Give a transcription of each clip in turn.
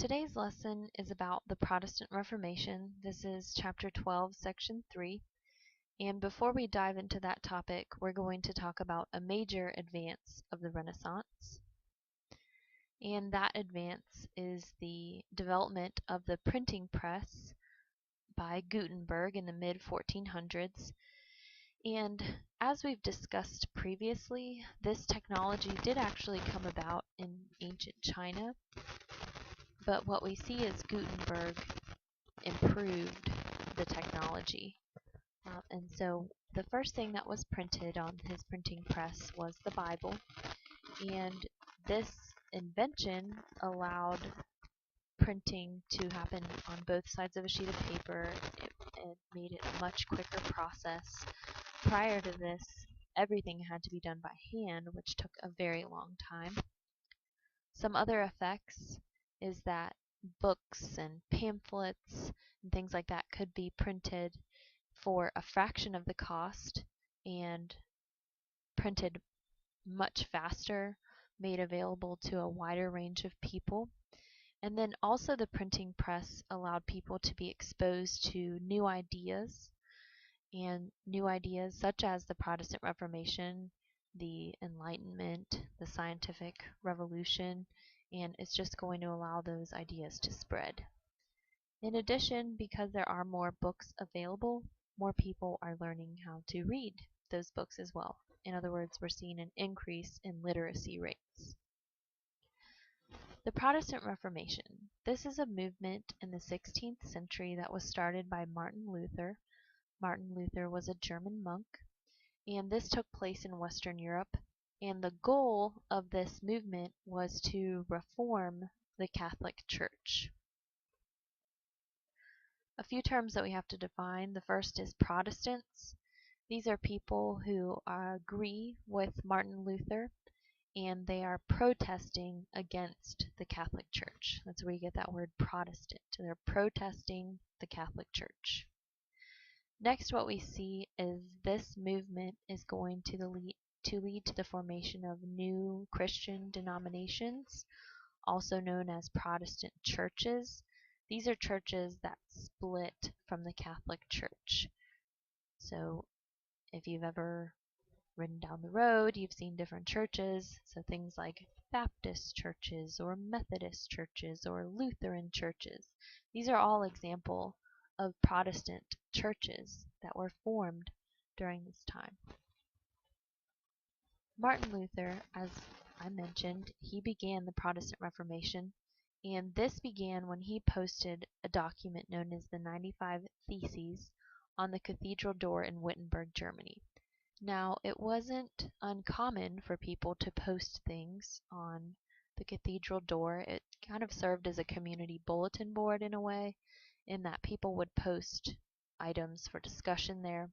Today's lesson is about the Protestant Reformation. This is chapter 12, section 3. And before we dive into that topic, we're going to talk about a major advance of the Renaissance. And that advance is the development of the printing press by Gutenberg in the mid-1400s. And as we've discussed previously, this technology did actually come about in ancient China. But what we see is Gutenberg improved the technology. And so the first thing that was printed on his printing press was the Bible. And this invention allowed printing to happen on both sides of a sheet of paper. It made it a much quicker process. Prior to this, everything had to be done by hand, which took a very long time. Some other effects is that books and pamphlets and things like that could be printed for a fraction of the cost and printed much faster, made available to a wider range of people. And then also the printing press allowed people to be exposed to new ideas, and new ideas such as the Protestant Reformation, the Enlightenment, the Scientific Revolution, and it's just going to allow those ideas to spread. In addition, because there are more books available, more people are learning how to read those books as well. In other words, we're seeing an increase in literacy rates. The Protestant Reformation. This is a movement in the 16th century that was started by Martin Luther. Martin Luther was a German monk, and this took place in Western Europe. And the goal of this movement was to reform the Catholic Church. A few terms that we have to define. The first is Protestants. These are people who agree with Martin Luther, and they are protesting against the Catholic Church. That's where you get that word Protestant. They're protesting the Catholic Church. Next, what we see is this movement is going to lead to the formation of new Christian denominations, also known as Protestant churches. These are churches that split from the Catholic Church. So if you've ever ridden down the road, you've seen different churches. So things like Baptist churches or Methodist churches or Lutheran churches. These are all examples of Protestant churches that were formed during this time. Martin Luther, as I mentioned, he began the Protestant Reformation, and this began when he posted a document known as the 95 Theses on the cathedral door in Wittenberg, Germany. Now, it wasn't uncommon for people to post things on the cathedral door. It kind of served as a community bulletin board in a way, in that people would post items for discussion there.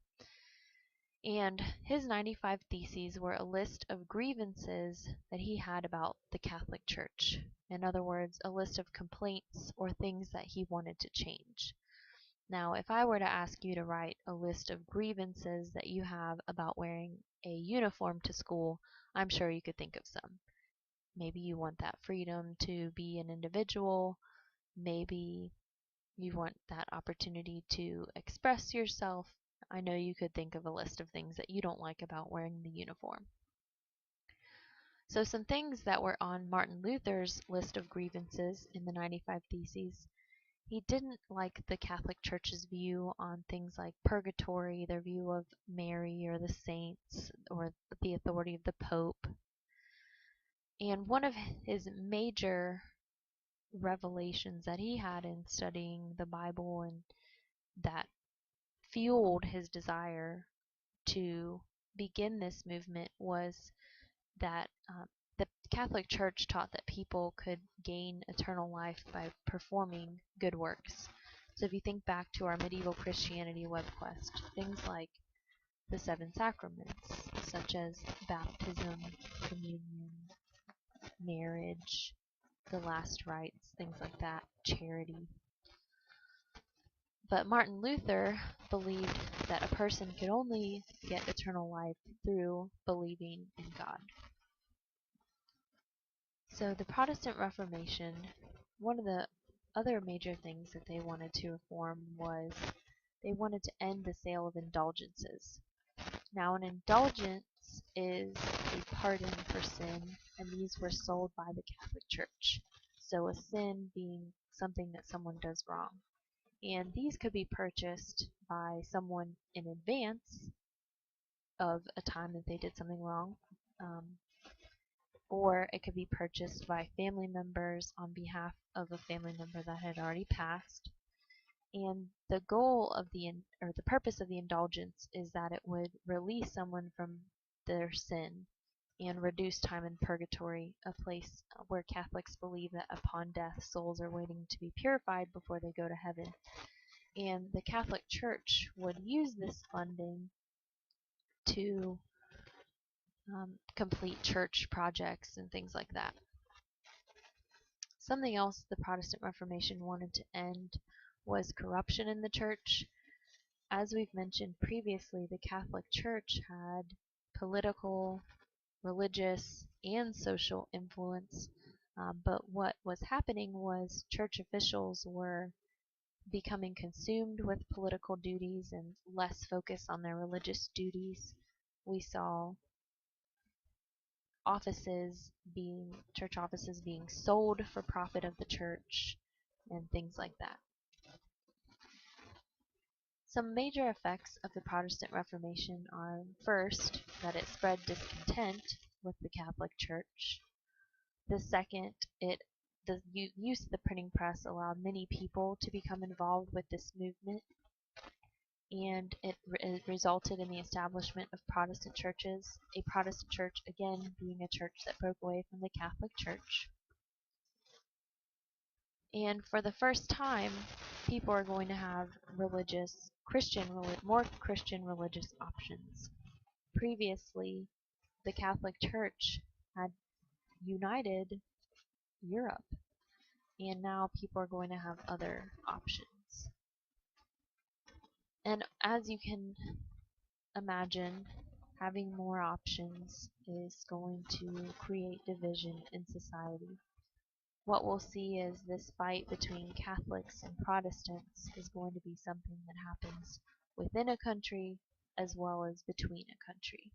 And his 95 Theses were a list of grievances that he had about the Catholic Church. In other words, a list of complaints or things that he wanted to change. Now, if I were to ask you to write a list of grievances that you have about wearing a uniform to school, I'm sure you could think of some. Maybe you want that freedom to be an individual. Maybe you want that opportunity to express yourself. I know you could think of a list of things that you don't like about wearing the uniform. So some things that were on Martin Luther's list of grievances in the 95 Theses. He didn't like the Catholic Church's view on things like purgatory, their view of Mary or the saints, or the authority of the Pope. And one of his major revelations that he had in studying the Bible and that fueled his desire to begin this movement was that the Catholic Church taught that people could gain eternal life by performing good works. So if you think back to our medieval Christianity web quest, things like the 7 sacraments, such as baptism, communion, marriage, the last rites, things like that, charity. But Martin Luther believed that a person could only get eternal life through believing in God. So the Protestant Reformation One of the other major things that they wanted to reform was they wanted to end the sale of indulgences. Now, an indulgence is a pardon for sin, and these were sold by the Catholic Church. So a sin being something that someone does wrong. And these could be purchased by someone in advance of a time that they did something wrong, or it could be purchased by family members on behalf of a family member that had already passed. And the goal of the purpose of the indulgence is that it would release someone from their sin and reduce time in purgatory, a place where Catholics believe that upon death souls are waiting to be purified before they go to heaven. And the Catholic Church would use this funding to complete church projects and things like that. Something else the Protestant Reformation wanted to end was corruption in the church. As we've mentioned previously, the Catholic Church had political, religious, and social influence, but what was happening was church officials were becoming consumed with political duties and less focus on their religious duties. We saw church offices being sold for profit of the church and things like that. Some major effects of the Protestant Reformation are, first, that it spread discontent with the Catholic Church. The second, the use of the printing press allowed many people to become involved with this movement, and it resulted in the establishment of Protestant churches, a Protestant church again being a church that broke away from the Catholic Church. And for the first time, people are going to have more Christian religious options. Previously, the Catholic Church had united Europe, and now people are going to have other options. And as you can imagine, having more options is going to create division in society. What we'll see is this fight between Catholics and Protestants is going to be something that happens within a country as well as between a country.